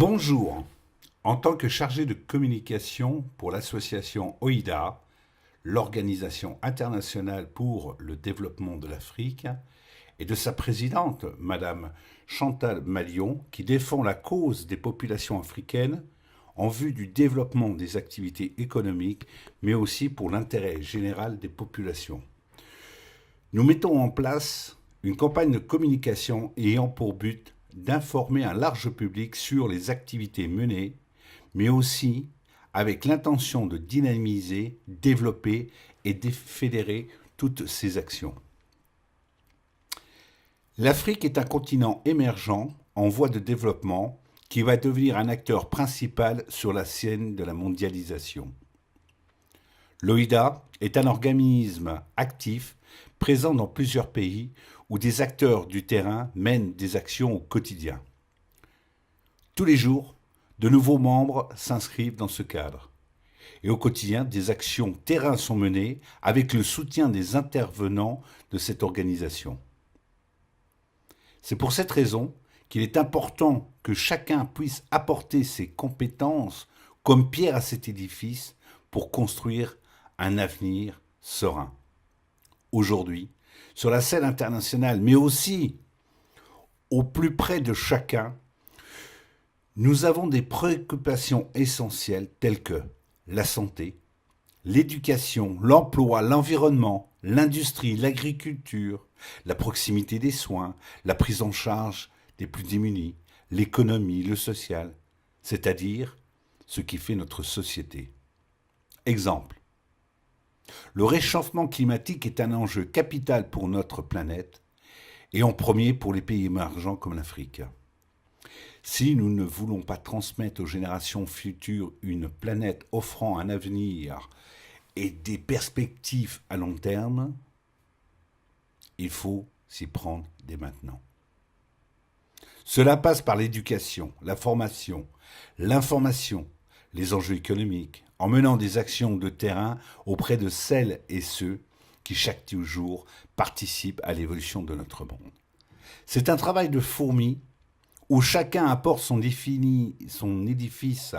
Bonjour. En tant que chargé de communication pour l'association OIDA, l'Organisation internationale pour le développement de l'Afrique, et de sa présidente, Madame Chantal Malion, qui défend la cause des populations africaines en vue du développement des activités économiques, mais aussi pour l'intérêt général des populations. Nous mettons en place une campagne de communication ayant pour but d'informer un large public sur les activités menées, mais aussi avec l'intention de dynamiser, développer et fédérer toutes ces actions. L'Afrique est un continent émergent en voie de développement qui va devenir un acteur principal sur la scène de la mondialisation. L'OIDA est un organisme actif présent dans plusieurs pays où des acteurs du terrain mènent des actions au quotidien. Tous les jours, de nouveaux membres s'inscrivent dans ce cadre. Et au quotidien, des actions terrain sont menées avec le soutien des intervenants de cette organisation. C'est pour cette raison qu'il est important que chacun puisse apporter ses compétences comme pierre à cet édifice pour construire un avenir serein. Aujourd'hui, sur la scène internationale, mais aussi au plus près de chacun, nous avons des préoccupations essentielles telles que la santé, l'éducation, l'emploi, l'environnement, l'industrie, l'agriculture, la proximité des soins, la prise en charge des plus démunis, l'économie, le social, c'est-à-dire ce qui fait notre société. Exemple. Le réchauffement climatique est un enjeu capital pour notre planète et en premier pour les pays émergents comme l'Afrique. Si nous ne voulons pas transmettre aux générations futures une planète offrant un avenir et des perspectives à long terme, il faut s'y prendre dès maintenant. Cela passe par l'éducation, la formation, l'information, les enjeux économiques, en menant des actions de terrain auprès de celles et ceux qui chaque jour participent à l'évolution de notre monde. C'est un travail de fourmi où chacun apporte son édifice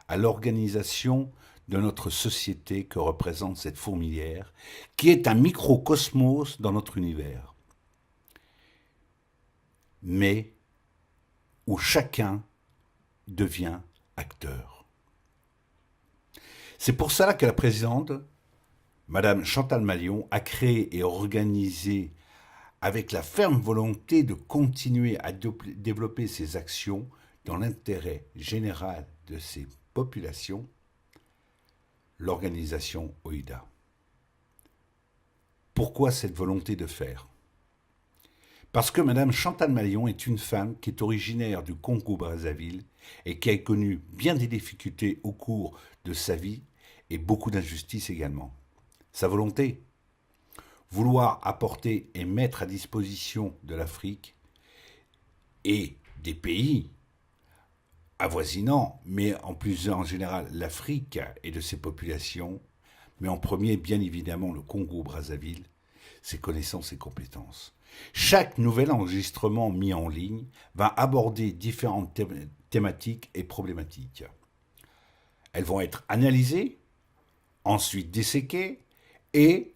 à l'organisation de notre société que représente cette fourmilière, qui est un microcosmos dans notre univers, mais où chacun devient acteur. C'est pour cela que la présidente, Madame Chantal Malion, a créé et organisé avec la ferme volonté de continuer à développer ces actions dans l'intérêt général de ces populations, l'organisation OIDA. Pourquoi cette volonté de faire ? Parce que Madame Chantal Malion est une femme qui est originaire du Congo-Brazzaville et qui a connu bien des difficultés au cours de sa vie et beaucoup d'injustices également. Sa volonté ? Vouloir apporter et mettre à disposition de l'Afrique et des pays avoisinants, mais en général l'Afrique et de ses populations, mais en premier bien évidemment le Congo-Brazzaville, ses connaissances et compétences. Chaque nouvel enregistrement mis en ligne va aborder différentes thématiques et problématiques. Elles vont être analysées, ensuite disséquées et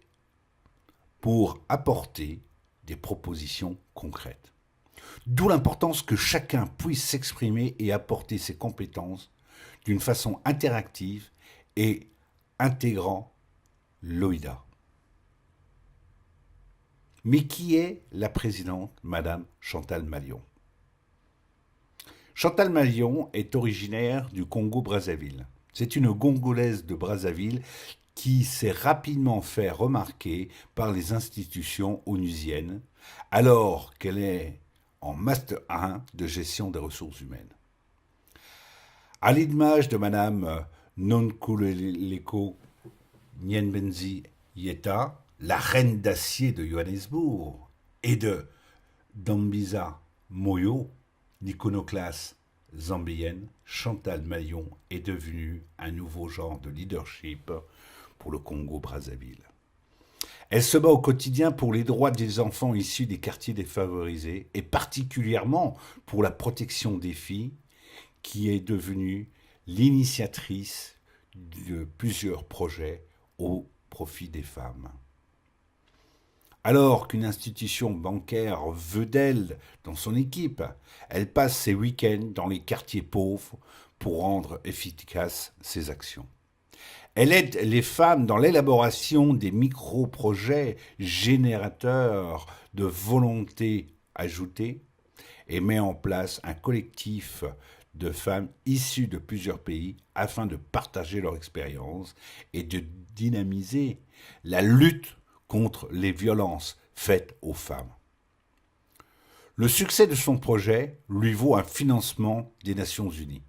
pour apporter des propositions concrètes. D'où l'importance que chacun puisse s'exprimer et apporter ses compétences d'une façon interactive et intégrant l'OIDA. Mais qui est la présidente, Madame Chantal Malion ? Chantal Malion est originaire du Congo-Brazzaville. C'est une Congolaise de Brazzaville qui s'est rapidement fait remarquer par les institutions onusiennes, alors qu'elle est en Master 1 de gestion des ressources humaines. À l'image de Madame Nonkululeko Nyenbenzi Yeta, la reine d'acier de Johannesburg, et de Dambisa Moyo, l'iconoclaste zambienne, Chantal Malion est devenue un nouveau genre de leadership pour le Congo-Brazzaville. Elle se bat au quotidien pour les droits des enfants issus des quartiers défavorisés et particulièrement pour la protection des filles qui est devenue l'initiatrice de plusieurs projets au profit des femmes. Alors qu'une institution bancaire veut d'elle dans son équipe, elle passe ses week-ends dans les quartiers pauvres pour rendre efficaces ses actions. Elle aide les femmes dans l'élaboration des micro-projets générateurs de volonté ajoutée et met en place un collectif de femmes issues de plusieurs pays afin de partager leur expérience et de dynamiser la lutte contre les violences faites aux femmes. Le succès de son projet lui vaut un financement des Nations Unies.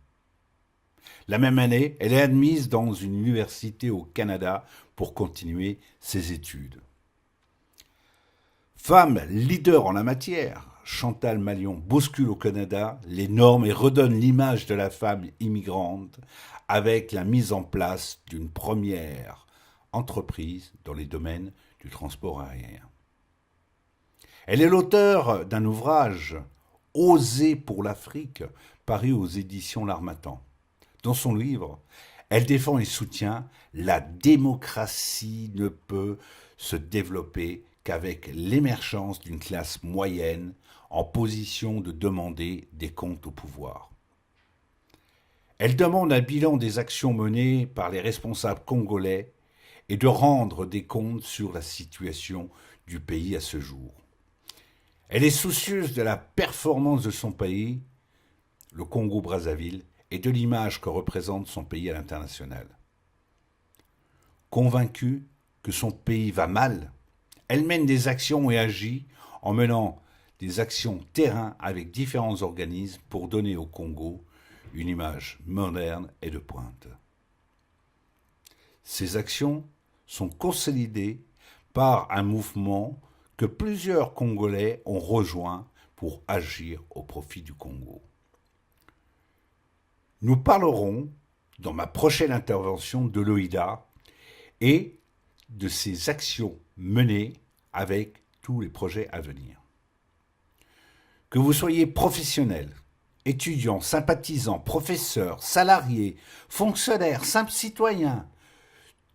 La même année, elle est admise dans une université au Canada pour continuer ses études. Femme leader en la matière, Chantal Malion bouscule au Canada les normes et redonne l'image de la femme immigrante avec la mise en place d'une première entreprise dans les domaines du transport aérien. Elle est l'auteur d'un ouvrage « Oser pour l'Afrique » paru aux éditions L'Harmattan. Dans son livre, elle défend et soutient « La démocratie ne peut se développer qu'avec l'émergence d'une classe moyenne en position de demander des comptes au pouvoir. » Elle demande un bilan des actions menées par les responsables congolais et de rendre des comptes sur la situation du pays à ce jour. Elle est soucieuse de la performance de son pays, le Congo-Brazzaville, et de l'image que représente son pays à l'international. Convaincue que son pays va mal, elle mène des actions et agit en menant des actions terrain avec différents organismes pour donner au Congo une image moderne et de pointe. Ces actions sont consolidées par un mouvement que plusieurs Congolais ont rejoint pour agir au profit du Congo. Nous parlerons dans ma prochaine intervention de l'OIDA et de ses actions menées avec tous les projets à venir. Que vous soyez professionnel, étudiant, sympathisant, professeur, salarié, fonctionnaire, simple citoyen,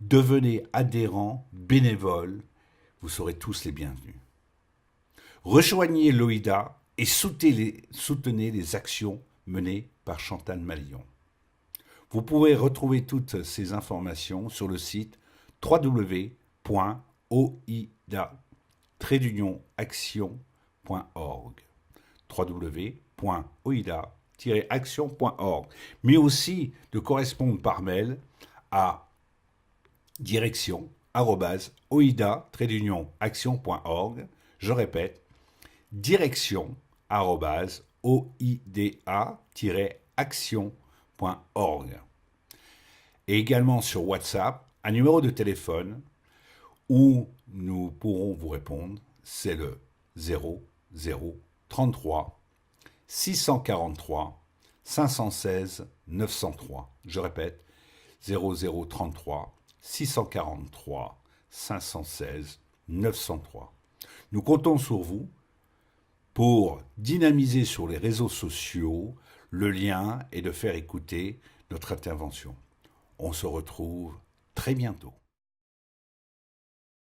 devenez adhérent, bénévole, vous serez tous les bienvenus. Rejoignez l'OIDA et soutenez les actions menées par Chantal Malion. Vous pouvez retrouver toutes ces informations sur le site www.oida-action.org www.oida-action.org, mais aussi de correspondre par mail à direction@oida-action.org. Je répète, direction@oida-action.org. Et également sur WhatsApp, un numéro de téléphone où nous pourrons vous répondre, c'est le 0033 643 516 903. Je répète, 0033 643 516 903. Nous comptons sur vous pour dynamiser sur les réseaux sociaux le lien et de faire écouter notre intervention. On se retrouve très bientôt.